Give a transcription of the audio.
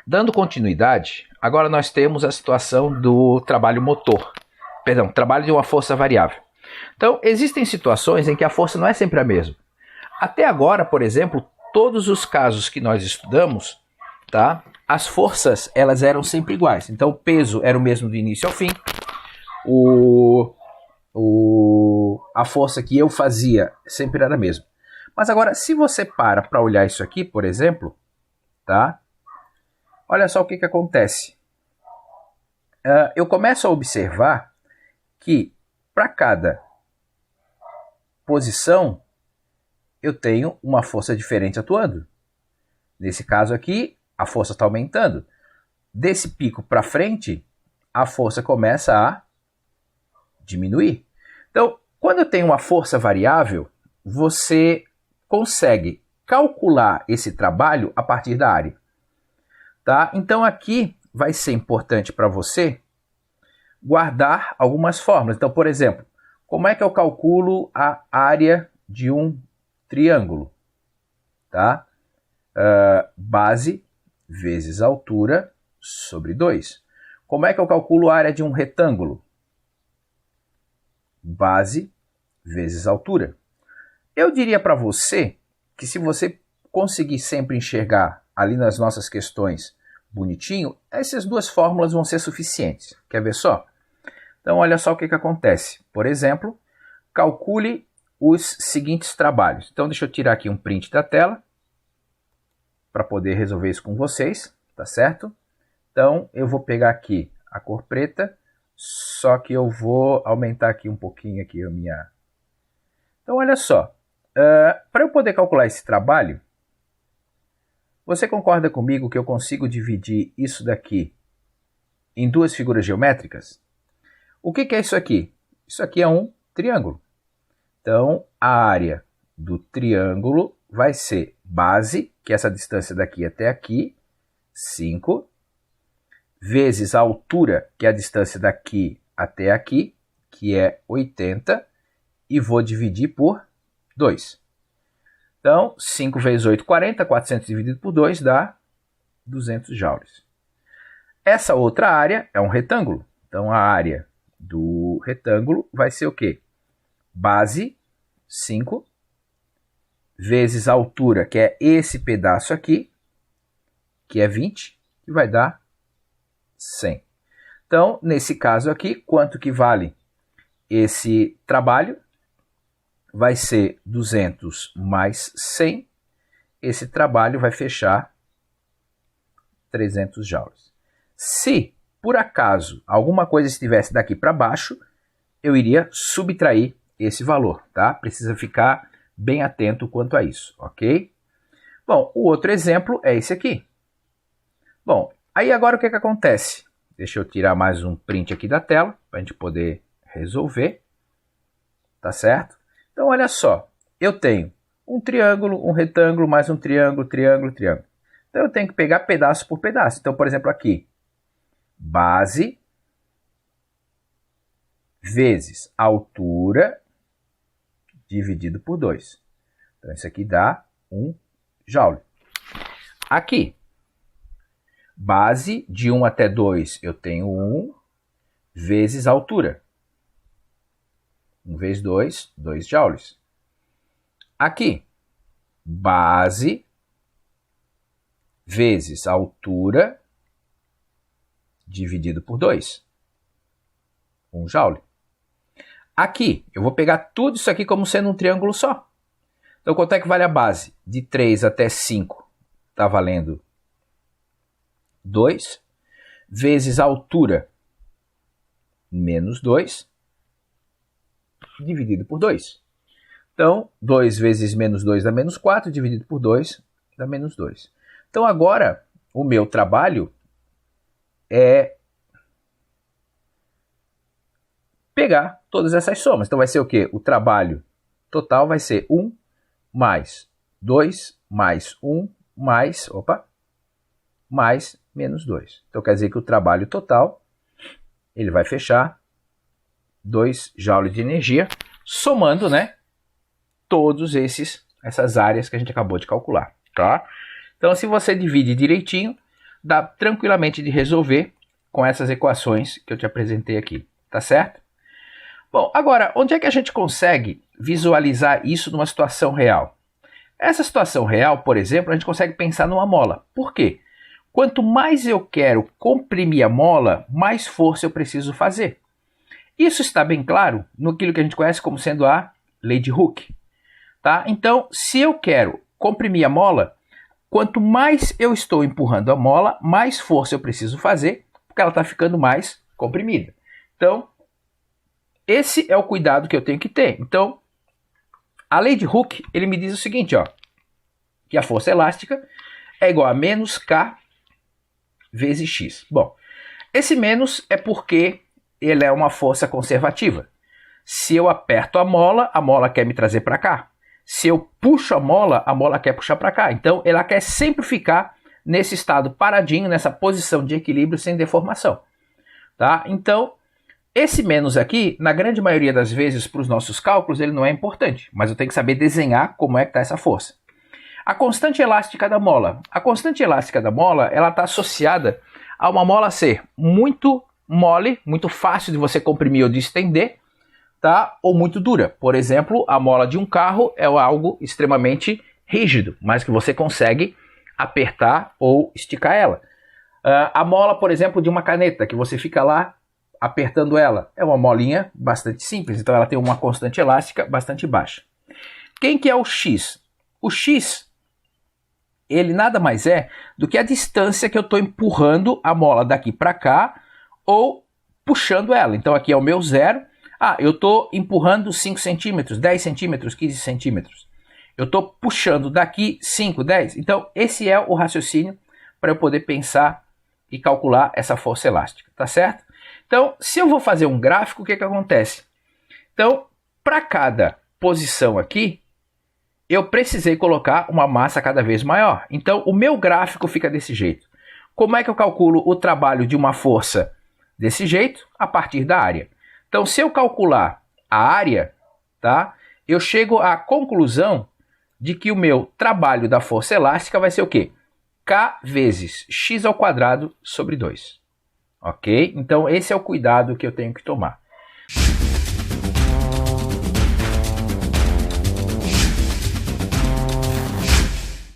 Dando continuidade, agora nós temos a situação do trabalho motor. Perdão, trabalho de uma força variável. Então, existem situações em que a força não é sempre a mesma. Até agora, por exemplo, todos os casos que nós estudamos, tá? As forças, elas eram sempre iguais. Então, o peso era o mesmo do início ao fim. A força que eu fazia sempre era a mesma. Mas agora, se você para olhar isso aqui, por exemplo, tá? Olha só o que acontece. Eu começo a observar que para cada posição eu tenho uma força diferente atuando. Nesse caso aqui, a força está aumentando. Desse pico para frente, a força começa a diminuir. Então, quando eu tenho uma força variável, você consegue calcular esse trabalho a partir da área. Tá? Então, aqui vai ser importante para você guardar algumas fórmulas. Então, por exemplo, como é que eu calculo a área de um triângulo? Tá? Base vezes altura sobre 2. Como é que eu calculo a área de um retângulo? Base vezes altura. Eu diria para você que se você conseguir sempre enxergar ali nas nossas questões bonitinho, essas duas fórmulas vão ser suficientes. Quer ver só? Então, olha só o que acontece. Por exemplo, calcule os seguintes trabalhos. Então, deixa eu tirar aqui um print da tela para poder resolver isso com vocês, tá certo? Então, eu vou pegar aqui a cor preta, só que eu vou aumentar aqui um pouquinho aqui a minha... Então, olha só. Para eu poder calcular esse trabalho, você concorda comigo que eu consigo dividir isso daqui em duas figuras geométricas? O que é isso aqui? Isso aqui é um triângulo. Então, a área do triângulo vai ser base, que é essa distância daqui até aqui, 5, vezes a altura, que é a distância daqui até aqui, que é 80, e vou dividir por 2. Então, 5 vezes 8, 40, 400 dividido por 2 dá 200 joules. Essa outra área é um retângulo. Então, a área do retângulo vai ser o quê? Base, 5, vezes a altura, que é esse pedaço aqui, que é 20, e vai dar 100. Então, nesse caso aqui, quanto que vale esse trabalho? Vai ser 200 mais 100. Esse trabalho vai fechar 300 joules. Se, por acaso, alguma coisa estivesse daqui para baixo, eu iria subtrair esse valor, tá? Precisa ficar bem atento quanto a isso, ok? Bom, o outro exemplo é esse aqui. Bom, aí agora o que acontece? Deixa eu tirar mais um print aqui da tela, para a gente poder resolver, tá certo? Então, olha só, eu tenho um triângulo, um retângulo, mais um triângulo, triângulo, triângulo. Então, eu tenho que pegar pedaço por pedaço. Então, por exemplo, aqui, base vezes altura dividido por 2. Então, isso aqui dá 1 joule. Aqui, base de 1 até 2, eu tenho 1 vezes altura. 1 vezes 2, 2 joules. Aqui, base vezes altura dividido por 2. 1 joule. Aqui, eu vou pegar tudo isso aqui como sendo um triângulo só. Então, quanto é que vale a base? De 3 até 5 está valendo 2, vezes a altura, menos 2, dividido por 2. Então, 2 vezes menos 2 dá menos 4, dividido por 2 dá menos 2. Então, agora, o meu trabalho é pegar todas essas somas. Então, vai ser o quê? O trabalho total vai ser 1 mais 2 mais 1 mais, mais menos 2. Então, quer dizer que o trabalho total ele vai fechar 2 joules de energia, somando, né, todos essas áreas que a gente acabou de calcular, tá? Então, se você divide direitinho, dá tranquilamente de resolver com essas equações que eu te apresentei aqui, tá certo? Bom, agora, onde é que a gente consegue visualizar isso numa situação real? Essa situação real, por exemplo, a gente consegue pensar numa mola. Por quê? Quanto mais eu quero comprimir a mola, mais força eu preciso fazer. Isso está bem claro no que a gente conhece como sendo a lei de Hooke. Tá? Então, se eu quero comprimir a mola, quanto mais eu estou empurrando a mola, mais força eu preciso fazer, porque ela está ficando mais comprimida. Então, esse é o cuidado que eu tenho que ter. Então, a lei de Hooke, ele me diz o seguinte, ó, que a força elástica é igual a menos K vezes X. Bom, esse menos é porque ele é uma força conservativa. Se eu aperto a mola quer me trazer para cá. Se eu puxo a mola quer puxar para cá. Então, ela quer sempre ficar nesse estado paradinho, nessa posição de equilíbrio sem deformação. Tá? Então, esse menos aqui, na grande maioria das vezes, para os nossos cálculos, ele não é importante. Mas eu tenho que saber desenhar como é que está essa força. A constante elástica da mola. A constante elástica da mola, ela está associada a uma mola ser muito mole, muito fácil de você comprimir ou de estender, tá? Ou muito dura. Por exemplo, a mola de um carro é algo extremamente rígido, mas que você consegue apertar ou esticar ela. A mola, por exemplo, de uma caneta, que você fica lá apertando ela, é uma molinha bastante simples, então ela tem uma constante elástica bastante baixa. Quem que é o X? O X, ele nada mais é do que a distância que eu estou empurrando a mola daqui para cá ou puxando ela. Então aqui é o meu zero. Eu estou empurrando 5 centímetros, 10 centímetros, 15 centímetros. Eu estou puxando daqui 5, 10. Então esse é o raciocínio para eu poder pensar e calcular essa força elástica, tá certo? Então, se eu vou fazer um gráfico, o que acontece? Então, para cada posição aqui, eu precisei colocar uma massa cada vez maior. Então, o meu gráfico fica desse jeito. Como é que eu calculo o trabalho de uma força desse jeito? A partir da área. Então, se eu calcular a área, tá? Eu chego à conclusão de que o meu trabalho da força elástica vai ser o quê? K vezes x ao quadrado sobre 2. Ok? Então, esse é o cuidado que eu tenho que tomar.